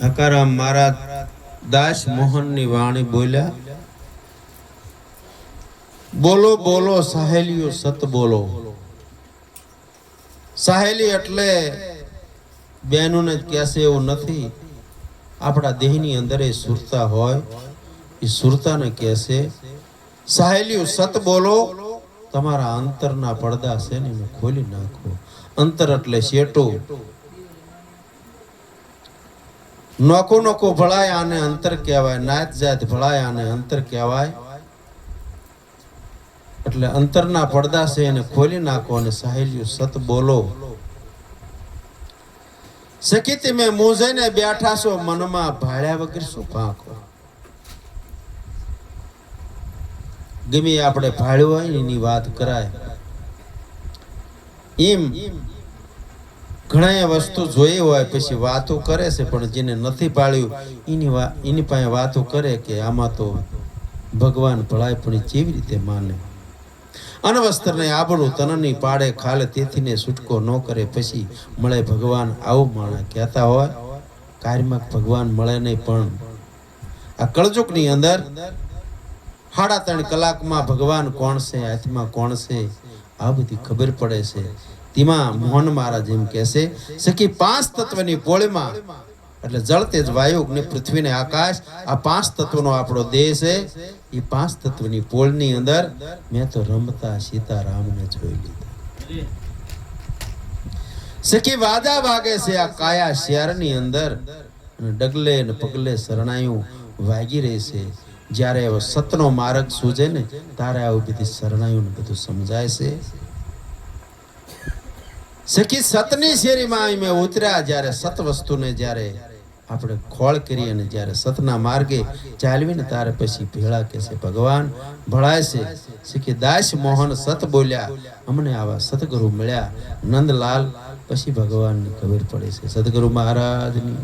હકારામ મહારાજ દાસ મોહનની વાણી બોલ્યા, બોલો બોલો સહેલીઓ સત બોલો. સહેલી એટલે બેનોને જ કહેશે એવું નથી. આપણા દેહની અંદર એ સુરતા હોય, એ સુરતાને કહેશે સહેલીઓ સત બોલો. તમારા અંતરના પડદા છે ને એને ખોલી નાખો. અંતર એટલે શેટો. નોકો નોકો ભળાય આને અંતર કહેવાય, નાત જાત ભળાય આને અંતર કહેવાય. એટલે અંતરના પડદા છે એને ખોલી નાખો અને સહેલીઓ સત બોલો. સખી તમે મૂંઝાઈને બેઠા છો, મનમાં ભાળ્યા વગર શું પાંખો. ગમે આપણે ભાળ્યું હોય એની વાત કરાય. એમ ઘણા વસ્તુ જોઈ હોય પછી વાતો કરે છે, પણ જેને નથી પાળ્યું એની પાસે વાતો કરે કે આમાં તો ભગવાન ભળાય, પણ કેવી રીતે માને. અનવસ્ત્ર ને આબરૂ તનની પાડે ખાલે, તેથી ને છૂટકો ન કરે પછી મળે ભગવાન. આવું માણસ કહેતા હોય. કાર્યમાં ભગવાન મળે નહીં, પણ આ કળજુગની અંદર 3.5 કલાકમાં ભગવાન કોણ છે, આત્મા કોણ છે, આ બધી ખબર પડે છે. તેમાં મોહન મહારાજ એમ કહે છે, સખી 5 તત્વની પોળીમાં એટલે જળ તેજ વાયુ અગ્નિ પૃથ્વી ને આકાશ, આ 5 તત્વનો આપણો દેહ છે. એ 5 તત્વની પોળની અંદર મેં તો રમતા સીતારામને જોઈ લીધા. સખી વાદા વાગે છે આ કાયા શહેરની અંદર, અને ડગલે ને પગલે શરણાયું વાગી રહે છે. જ્યારે સતનો માર્ગ સૂજે ને તારે આવું બધી શરણાયું ને બધું સમજાય છે. સખી સતની શેરીમાં મેં ઉતર્યા, જ્યારે સત વસ્તુને જ્યારે આપણે ખોળ કરી અને જ્યારે સતના માર્ગે ચાલવીને તારે પછી ભેળા કે છે ભગવાન ભળાય છે. સખી દાસ મોહન સત બોલ્યા, અમને આવા સતગુરુ મળ્યા. નંદલાલ પછી ભગવાનની ખબર પડે છે. સદગુરુ મહારાજની